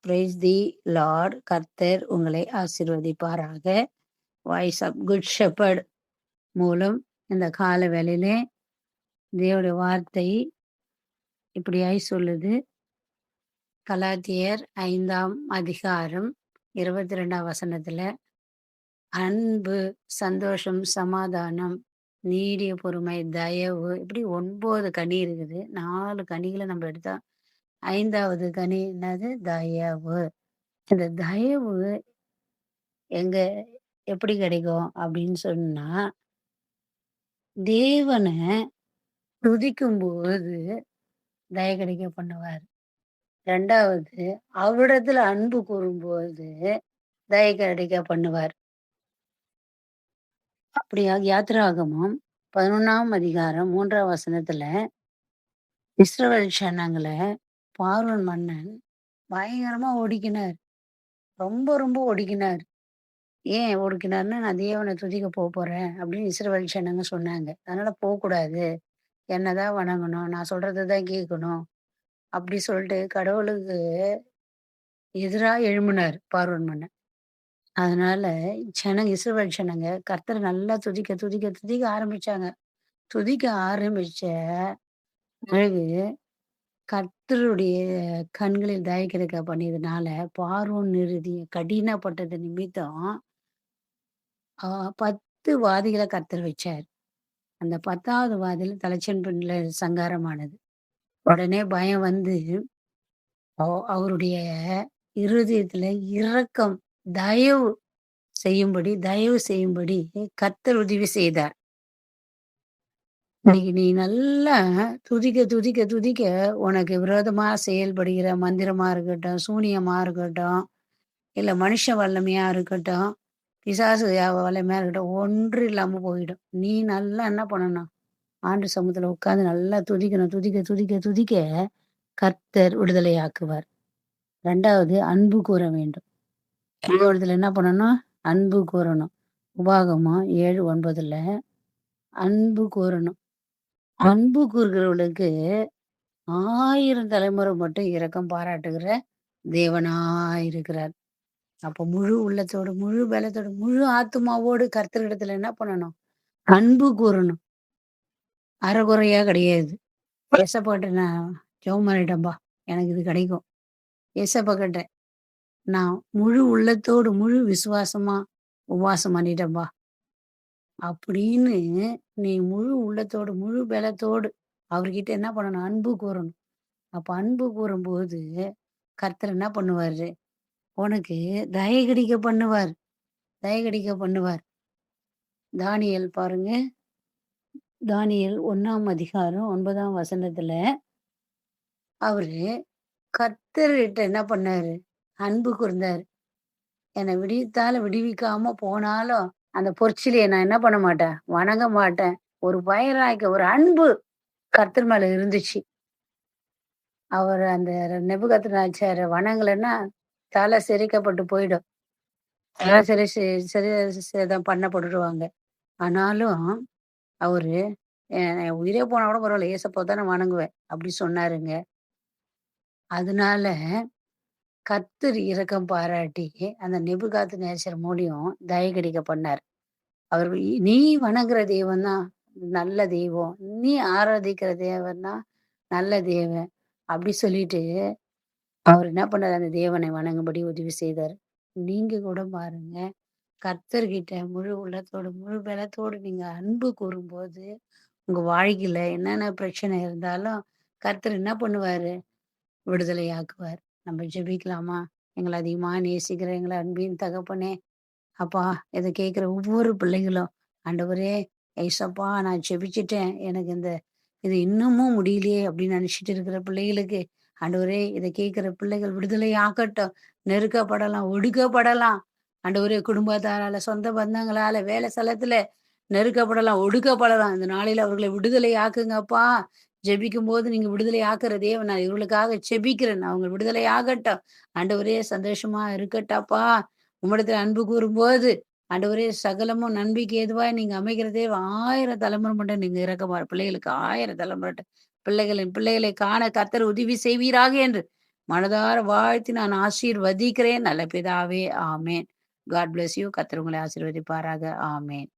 Praise the Lord. கர்த்தர் உங்களை ஆசீர்வதிப்பாராக. வாய்ஸ் ஆஃப் குட் ஷெப்பர்ட் மூலம் இந்த கால வேளையிலே தேவனுடைய வார்த்தை இப்படியாய் சொல்லுது. கலாத்தியர் 5ஆம் அதிகாரம் 22ஆம் வசனத்துல, அன்பு, சந்தோஷம், சமாதானம், நீடிய பொறுமை, தயவு, இப்படி 9 கனி இருக்குது. 4 கனிகளை நம்ம எடுத்தா 5வது கனி என்னது? தயவு. இந்த தயவு எங்க எப்படி கிடைக்கும் அப்படின்னு சொன்னா, தேவனை துதிக்கும்போது தய கிடைக்க பண்ணுவார். 2வது, அவரிடத்துல அன்பு கூறும்போது தய கிடைக்க பண்ணுவார். அப்படியா யாத்திராகமம் 11ஆம் அதிகாரம் 3ஆம் வசனத்துல, இஸ்ரவேல் ஜனங்களை பார்வோன் மன்னன் பயங்கரமா ஒடுக்கினார். ரொம்ப ரொம்ப ஒடுக்கினார். ஏன் ஒடுக்கினார்னா, நான் தேவனை துதிக்க போறேன் அப்படின்னு இஸ்ரவேல் ஜனங்க சொன்னாங்க. அதனால போகக்கூடாது, என்னதான் வணங்கணும், நான் சொல்றதை தான் கேட்கணும் அப்படி சொல்லிட்டு கடவுளுக்கு எதிரா எழும்பினார் பார்வோன் மன்னன். அதனால இஸ்ரவேல் ஜனங்க கர்த்தரை நல்லா துதிக்க துதிக்க துதிக்க ஆரம்பிச்சாங்க. துதிக்க ஆரம்பிச்ச பிறகு கர்த்தருடைய கண்களில் தயை கிடைக்க பண்ணியதுனால பார்வோன் நிருதி கடினப்பட்டது நிமித்தம் 10 வாதிகளை கர்த்தர் வச்சார். அந்த 10வது வாதில தலைச்சன் பெண்ல சங்காரமானது. உடனே பயம் வந்து அவருடைய இருதயத்துல இரக்கம், தயவு செய்யும்படி கர்த்தர் உதவி செய்தார். இன்னைக்கு நீ நல்லா துதிக்க துதிக்க துதிக்க உனக்கு விரோதமா செயல்படுகிற மந்திரமா இருக்கட்டும், சூனியமா இருக்கட்டும், இல்ல மனுஷ வல்லமையா இருக்கட்டும், பிசாசு வல்லமையா இருக்கட்டும், ஒன்று இல்லாம போயிடும். நீ நல்லா என்ன பண்ணணும்? ஆண்டு சமூகத்துல உட்கார்ந்து நல்லா துதிக்கணும். துதிக்க துதிக்க துதிக்க கர்த்தர் விடுதலையாக்குவார். 2வது, அன்பு கூற வேண்டும். இடத்துல என்ன பண்ணணும்? அன்பு கூறணும். உபாகமம் 7:9 அன்பு கூறணும். அன்பு கூறுகிறவர்களுக்கு 1000 தலைமுறை மட்டும் இரக்கம் பாராட்டுகிற தேவனாயிருக்கிறார். அப்ப முழு உள்ளத்தோடு, முழு பலத்தோடு, முழு ஆத்துமாவோடு கர்த்தரிடத்துல என்ன பண்ணணும்? அன்பு கூறணும். அறகுறையா கிடையாது. ஏசப்பாட்ட நான் ஜெபம் பண்ணிட்டேன்பா, எனக்கு இது கிடைக்கும். ஏசப்பா கிட்ட நான் முழு உள்ளத்தோடு முழு விசுவாசமா உபவாசம் பண்ணிட்டேன்பா அப்படின்னு நீ முழு உள்ளத்தோடு முழு பலத்தோடு அவர்கிட்ட என்ன பண்ணணும்? அன்பு கூறணும். அப்ப அன்பு கூறும்போது கர்த்தர் என்ன பண்ணுவாரு? உனக்கு தயை கிடைக்க பண்ணுவார். தயை கிடைக்க பண்ணுவார். தானியேல் பாருங்க. தானியேல் 1ஆம் அதிகாரம் 9ஆம் வசனத்துல அவரு கர்த்தர்கிட்ட என்ன பண்ணாரு? அன்பு கூர்ந்தாரு. என்னை விடுவிக்காம போனாலும் அந்த பொற்சிலையை நான் என்ன பண்ண மாட்டேன்? வணங்க மாட்டேன். ஒரு ஒரு அன்பு கர்த்தர் மேல இருந்துச்சு. அவர் அந்த நேபுகாத்நேச்சார வணங்கலைன்னா தலை சிரைக்கப்பட்டு போயிடும். தலை சேதம் பண்ணப்பட்டுடுவாங்க. ஆனாலும் அவரு என் உயிரே போனா கூட பரவாயில்ல, ஏசப்பா தானே வணங்குவேன் அப்படி சொன்னாருங்க. அதனால கர்த்தர் இரக்கம் பாராட்டி அந்த நேபுகாத்நேச்சர் மூலியம் தயை கிடைக்க பண்ணார். அவர் நீ வணங்குற தெய்வம் தான் நல்ல தெய்வம், நீ ஆராதிக்கிற தேவன் தான் நல்ல தேவன் அப்படி சொல்லிட்டு அவர் என்ன பண்ணாரு? அந்த தேவனை வணங்கும்படி உதவி செய்தார். நீங்க கூட பாருங்க, கர்த்தர்கிட்ட முழு உள்ளத்தோடு முழு பலத்தோடு நீங்க அன்பு கூறும்போது உங்க வாழ்க்கையில என்னென்ன பிரச்சனை இருந்தாலும் கர்த்தர் என்ன பண்ணுவாரு? விடுதலையாக்குவார். நம்ம ஜெபிக்கலாமா? எங்களை அதிகமா நேசிக்கிற எங்களை அன்பின் தகப்பனே, அப்பா, இதை கேட்குற ஒவ்வொரு பிள்ளைகளும், ஆண்டவரே, ஏசப்பா, நான் ஜெபிச்சுட்டேன், எனக்கு இது இன்னமும் முடியலையே அப்படின்னு நினைச்சிட்டு இருக்கிற பிள்ளைகளுக்கு, ஆண்டவரே, இதை கேட்குற பிள்ளைகள் விடுதலை ஆக்கட்டும். நெருக்கப்படலாம், ஒடுக்கப்படலாம். ஆண்டவரே, குடும்பத்தாரால, சொந்த பந்தங்களால, வேலை ஸ்தலத்துல நெருக்கப்படலாம், ஒடுக்கப்படலாம். இந்த நாளையில அவர்களை விடுதலை ஆக்குங்கப்பா. ஜெபிக்கும் போது நீங்க விடுதலை ஆக்குற தேவன், நான் இவர்களுக்காக ஜெபிக்கிறேன். அவங்க விடுதலை ஆகட்டும். ஆண்டவரே, சந்தோஷமா இருக்கட்டாப்பா. உம்மிடத்துல அன்பு கூறும்போது ஆண்டவரே, சகலமும் நன்மைக்கு ஏதுவாய் நீங்க அமைக்கிற தேவன். 1000 தலைமுறை மட்டும் நீங்க பிள்ளைகளுக்கு 1000 தலைமுறை பிள்ளைகளை காண கர்த்தர் உதவி செய்வீராக என்று மனதார வாழ்த்தி நான் ஆசீர்வதிக்கிறேன். நல்ல பிதாவே! ஆமென். God bless you. கர்த்தர் உங்களை ஆசீர்வதிப்பாராக. ஆமென்.